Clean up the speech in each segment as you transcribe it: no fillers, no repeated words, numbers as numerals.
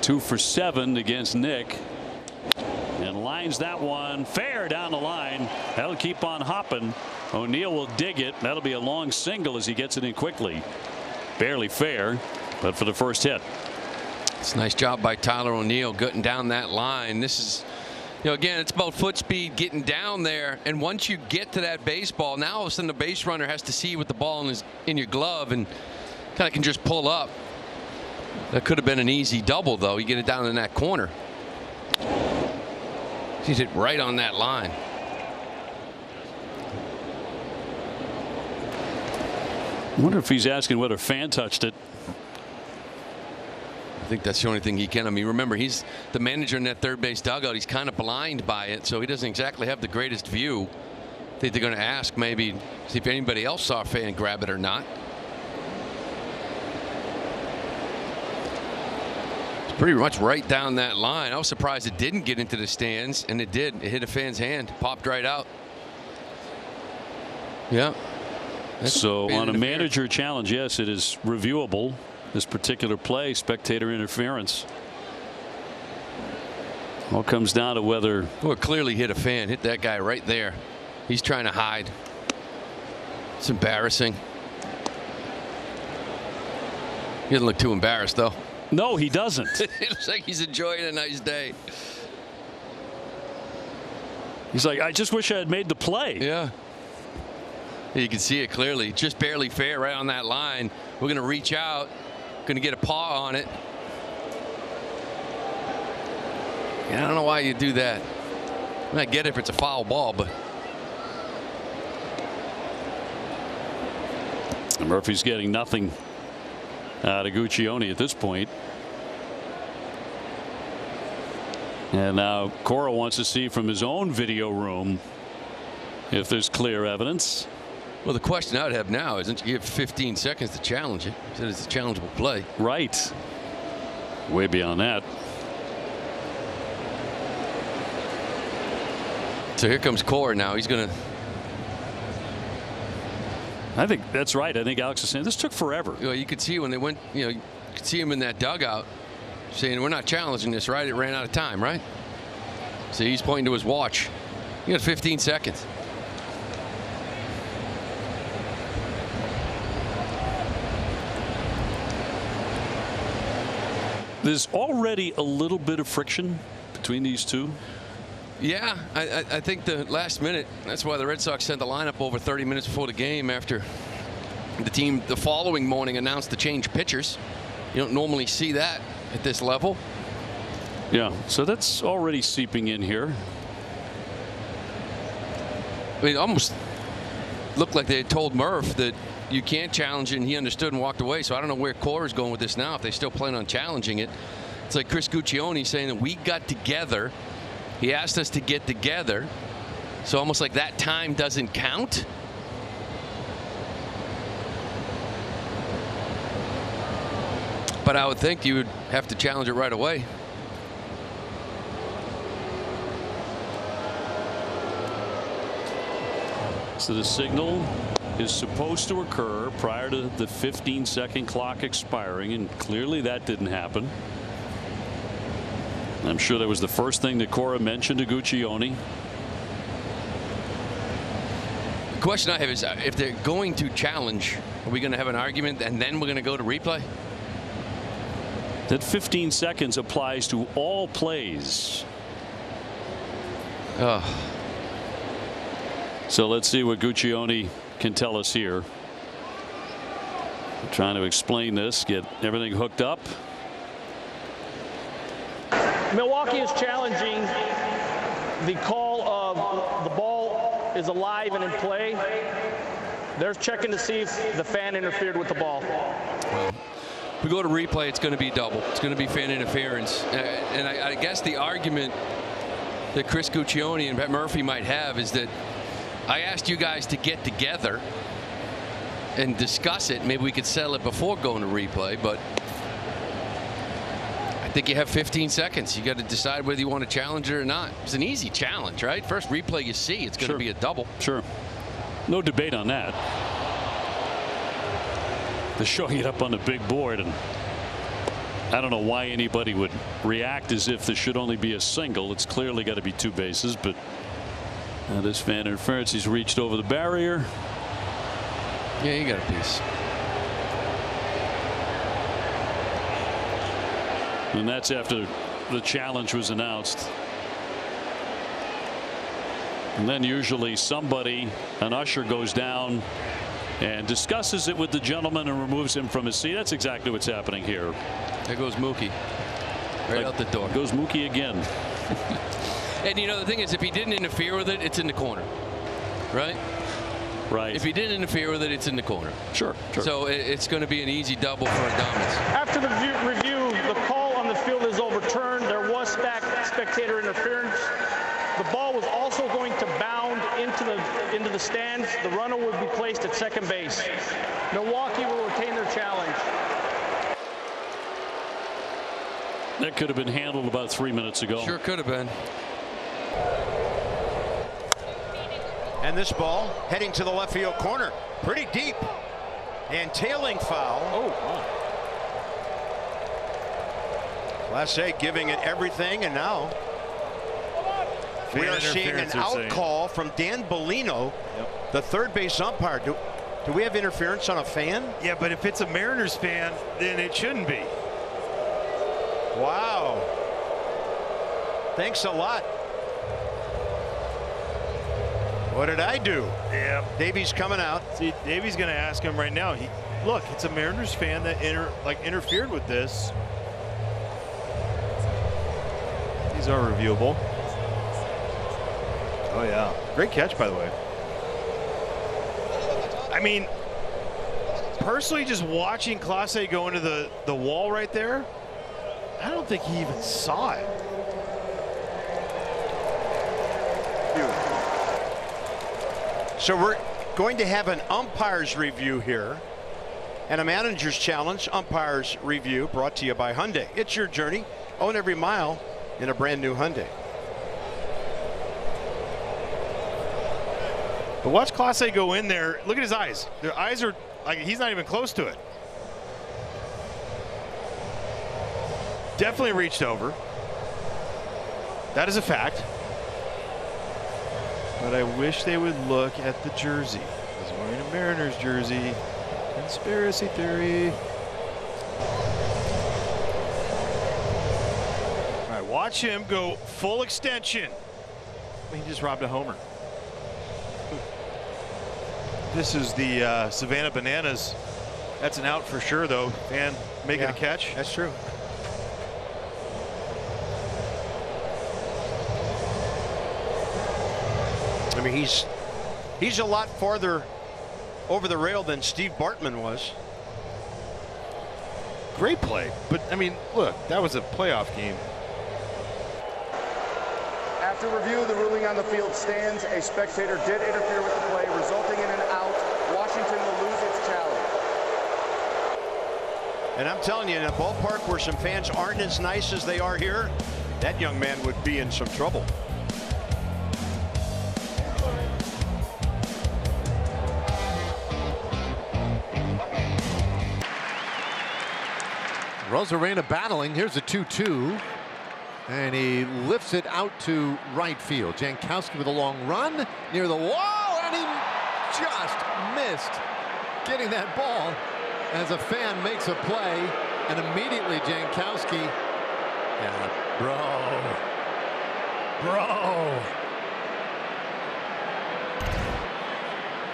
2 for 7 against Nick. And lines that one fair down the line. That'll keep on hopping. O'Neill will dig it. That'll be a long single as he gets it in quickly. Barely fair, but for the first hit. It's a nice job by Tyler O'Neill getting down that line. This is, again, it's about foot speed, getting down there. And once you get to that baseball, now all of a sudden the base runner has to see with the ball in your glove and kind of can just pull up. That could have been an easy double, though. You get it down in that corner. He's hit right on that line. I wonder if he's asking whether a fan touched it. I think that's the only thing he can. I mean, remember, he's the manager in that third base dugout. He's kind of blind by it, so he doesn't exactly have the greatest view. I think they're going to ask maybe see if anybody else saw a fan grab it or not. It's pretty much right down that line. I was surprised it didn't get into the stands, and it did. It hit a fan's hand, popped right out. Yeah. So on a manager challenge, yes, it is reviewable. This particular play, spectator interference. All comes down to whether. Well, it clearly hit a fan. Hit that guy right there. He's trying to hide. It's embarrassing. He doesn't look too embarrassed, though. No, he doesn't. It looks like he's enjoying a nice day. He's like, I just wish I had made the play. Yeah. You can see it clearly. Just barely fair right on that line. We're going to reach out. Going to get a paw on it. Yeah, I don't know why you do that. I get it if it's a foul ball, but. Murphy's getting nothing out of Guccione at this point. And now Cora wants to see from his own video room if there's clear evidence. Well, the question I would have now is, you have 15 seconds to challenge it. He said it's a challengeable play. Right. Way beyond that. So here comes Cora now. He's going to. I think that's right. I think Alex is saying this took forever. You could see when they went, you could see him in that dugout saying, we're not challenging this, right? It ran out of time, right? So he's pointing to his watch. You got 15 seconds. There's already a little bit of friction between these two. Yeah, I think the last minute, that's why the Red Sox sent the lineup over 30 minutes before the game after the team the following morning announced the change pitchers. You don't normally see that at this level. Yeah, so that's already seeping in here. I mean, it almost looked like they had told Murph that you can't challenge it, and he understood and walked away. So I don't know where Cora's going with this now, if they still plan on challenging it. It's like Chris Guccione saying that we got together. He asked us to get together. So almost like that time doesn't count. But I would think you would have to challenge it right away. So the signal is supposed to occur prior to the 15-second clock expiring, and clearly that didn't happen. I'm sure that was the first thing that Cora mentioned to Guccione. The question I have is, if they're going to challenge, are we going to have an argument and then we're going to go to replay? That 15 seconds applies to all plays. So let's see what Guccione can tell us here. I'm trying to explain this, get everything hooked up. Milwaukee is challenging the call of the ball is alive and in play. They're checking to see if the fan interfered with the ball. Well, if we go to replay, it's going to be double. It's going to be fan interference. And I guess the argument that Chris Guccione and Pat Murphy might have is that I asked you guys to get together and discuss it. Maybe we could settle it before going to replay, but I think you have 15 seconds. You got to decide whether you want to challenge it or not. It's an easy challenge, right? First replay you see, it's going to be a double. Sure. No debate on that. They're showing it up on the big board, and I don't know why anybody would react as if this should only be a single. It's clearly got to be 2 bases, but this fan interference. He's reached over the barrier. Yeah, you got a piece. And that's after the challenge was announced. And then usually somebody, an usher, goes down and discusses it with the gentleman and removes him from his seat. That's exactly what's happening here. There goes Mookie. Right out the door. Goes Mookie again. And you know the thing is, if he didn't interfere with it, it's in the corner, right? Right. If he didn't interfere with it, it's in the corner. Sure. So it's going to be an easy double for Adames. After the review, the call on the field is overturned. There was spectator interference. The ball was also going to bound into the stands. The runner would be placed at second base. Milwaukee will retain their challenge. That could have been handled about 3 minutes ago. Sure could have been. And this ball heading to the left field corner, pretty deep, and tailing foul. Oh, Class A giving it everything, and now we are seeing an out call from Dan Bellino, the third base umpire. Do we have interference on a fan? Yeah, but if it's a Mariners fan, then it shouldn't be. Wow. Thanks a lot. What did I do? Yeah. Davies coming out. See, Davies going to ask him right now. Look, it's a Mariners fan that interfered with this. These are reviewable. Oh yeah, great catch by the way. I mean, personally, just watching Class A go into the wall right there, I don't think he even saw it. So we're going to have an umpire's review here and a manager's challenge umpire's review brought to you by Hyundai. It's your journey. Own every mile in a brand new Hyundai. But watch Class A go in there. Look at his eyes. Their eyes are like he's not even close to it. Definitely reached over. That is a fact. But I wish they would look at the jersey. He's wearing a Mariners jersey. Conspiracy theory. All right, watch him go full extension. He just robbed a homer. This is the Savannah Bananas. That's an out for sure, though. And making a catch. That's true. I mean, he's a lot farther over the rail than Steve Bartman was. Great play. But, I mean, look, that was a playoff game. After review, the ruling on the field stands. A spectator did interfere with the play, resulting in an out. Washington will lose its challenge. And I'm telling you, in a ballpark where some fans aren't as nice as they are here, that young man would be in some trouble. Rosarena battling. Here's a 2-2. And he lifts it out to right field. Jankowski with a long run near the wall, and he just missed getting that ball as a fan makes a play, and immediately Jankowski, bro.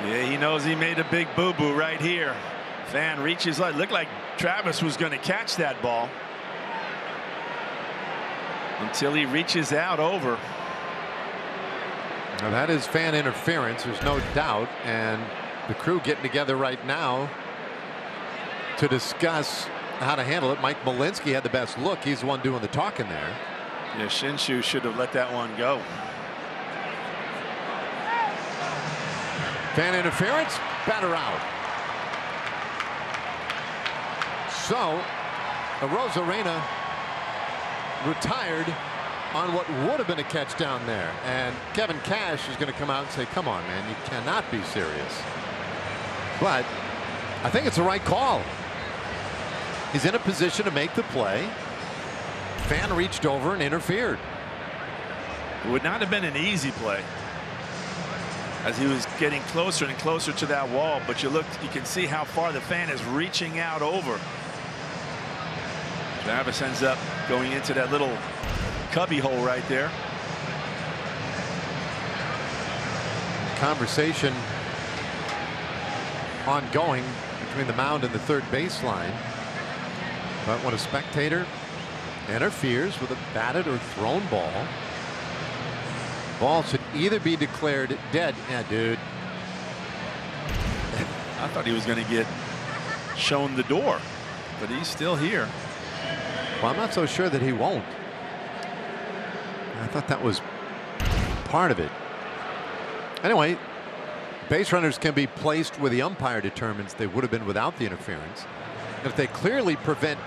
Yeah, he knows he made a big boo-boo right here. Fan reaches out. Looked like Travis was going to catch that ball until he reaches out over. Now that is fan interference, there's no doubt, and the crew getting together right now to discuss how to handle it. Mike Malinsky had the best look. He's the one doing the talking there. Yeah, Shinshu should have let that one go. Fan interference, batter out. So Rosarena retired on what would have been a catch down there, and Kevin Cash is going to come out and say, come on, man, you cannot be serious. But I think it's the right call. He's in a position to make the play. Fan reached over and interfered. It would not have been an easy play as he was getting closer and closer to that wall, but you can see how far the fan is reaching out over. Travis ends up going into that little cubby hole right there. Conversation ongoing between the mound and the third baseline. But when a spectator interferes with a batted or thrown ball, ball should either be declared dead. Yeah, dude. I thought he was going to get shown the door, but he's still here. Well, I'm not so sure that he won't. I thought that was part of it. Anyway, base runners can be placed where the umpire determines they would have been without the interference. If they clearly prevent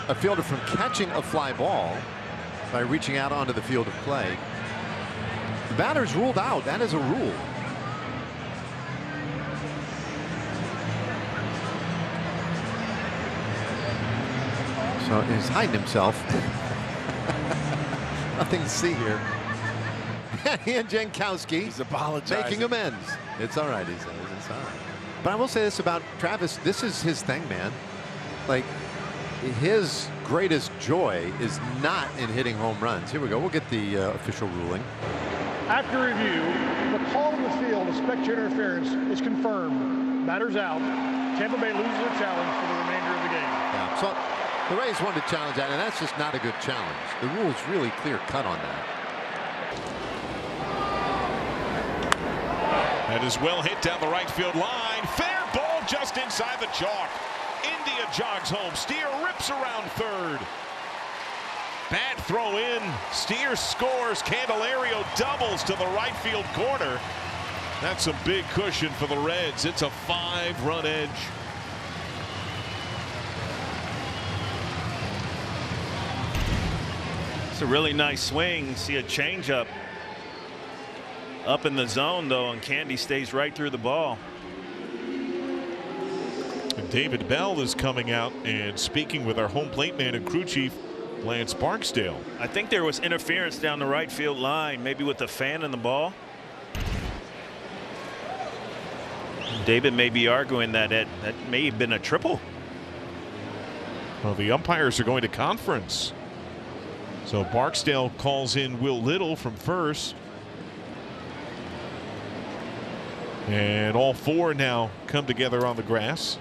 a fielder from catching a fly ball by reaching out onto the field of play, the batter's ruled out. That is a rule. So he's hiding himself. Nothing to see here. And Jankowski, he's apologizing, making amends. It's all right, he says. It's all right. But I will say this about Travis. This is his thing, man. Like, his greatest joy is not in hitting home runs. Here we go. We'll get the official ruling. After review, the call in the field of spectator interference is confirmed. Batter's out. Tampa Bay loses their challenge for the remainder of the game. Yeah, so the Rays wanted to challenge that, and that's just not a good challenge. The rule's really clear cut on that. That is well hit down the right field line. Fair ball just inside the chalk. India jogs home. Steer rips around third. Bad throw in. Steer scores. Candelario doubles to the right field corner. That's a big cushion for the Reds. It's a 5-run edge. It's a really nice swing. See a changeup up in the zone, though, and Candy stays right through the ball. And David Bell is coming out and speaking with our home plate man and crew chief, Lance Barksdale. I think there was interference down the right field line, maybe with the fan in the ball. David may be arguing that that may have been a triple. Well, the umpires are going to conference. So Barksdale calls in Will Little from first. And all four now come together on the grass.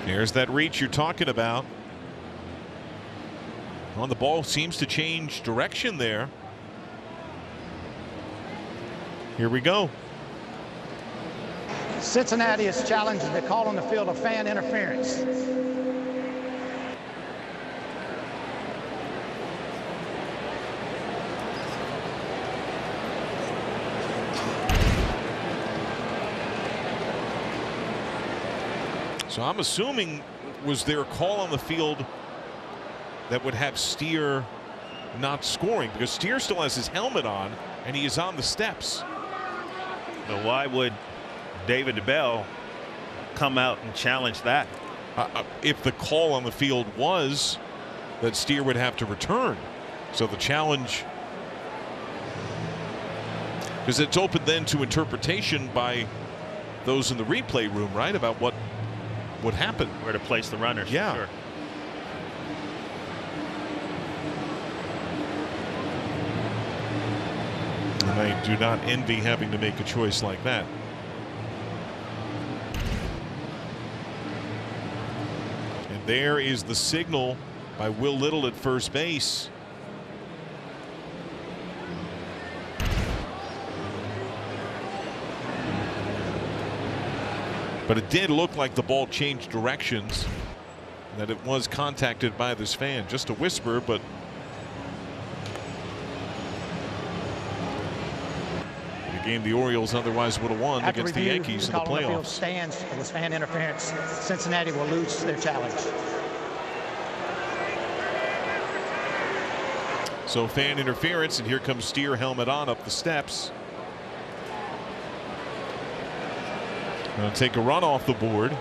There's that reach you're talking about. On the ball seems to change direction there. Here we go. Cincinnati is challenging the call on the field of fan interference. So I'm assuming, was there a call on the field that would have Steer not scoring? Because Steer still has his helmet on and he is on the steps. But why would David Bell come out and challenge that? If the call on the field was that Steer would have to return. So the challenge, because it's open then to interpretation by those in the replay room, right, about what would happen, where to place the runners. Yeah. Sure. And I do not envy having to make a choice like that. And there is the signal by Will Little at first base. But it did look like the ball changed directions, that it was contacted by this fan. Just a whisper, but the game the Orioles otherwise would have won against the Yankees in the playoffs. The field stands for this fan interference. Cincinnati will lose their challenge. So fan interference, and here comes Steer, helmet on, up the steps. Going to take a run off the board.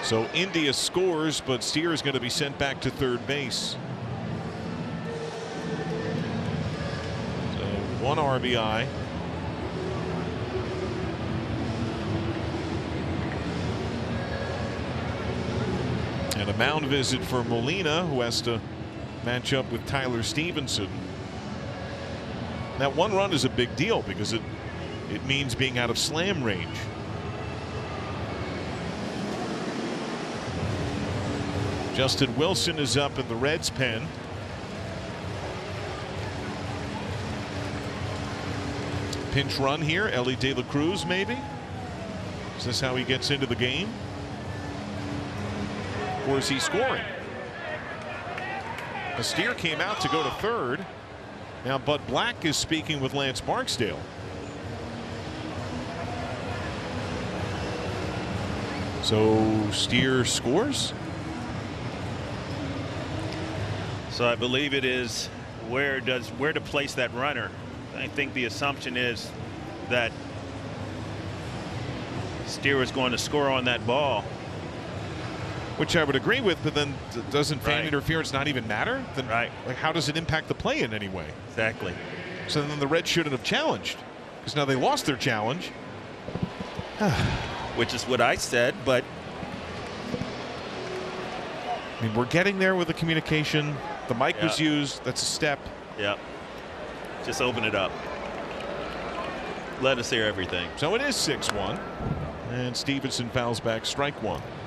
So India scores, but Steer is going to be sent back to third base. So 1 RBI. And a mound visit for Molina, who has to match up with Tyler Stevenson. That 1 run is a big deal because it means being out of slam range. Justin Wilson is up in the Reds' pen. Pinch run here, Ellie De La Cruz maybe. Is this how he gets into the game? Or is he scoring? The Steer came out to go to third. Now Bud Black is speaking with Lance Barksdale. So Steer scores. So I believe it is where to place that runner. I think the assumption is that Steer is going to score on that ball. Which I would agree with, but then doesn't fan interference not even matter? Then, right. Like, how does it impact the play in any way? Exactly. So then the Reds shouldn't have challenged, because now they lost their challenge. Which is what I said, but I mean, we're getting there with the communication. The mic was used. That's a step. Yep. Just open it up. Let us hear everything. So it is 6-1. And Stevenson fouls back strike 1.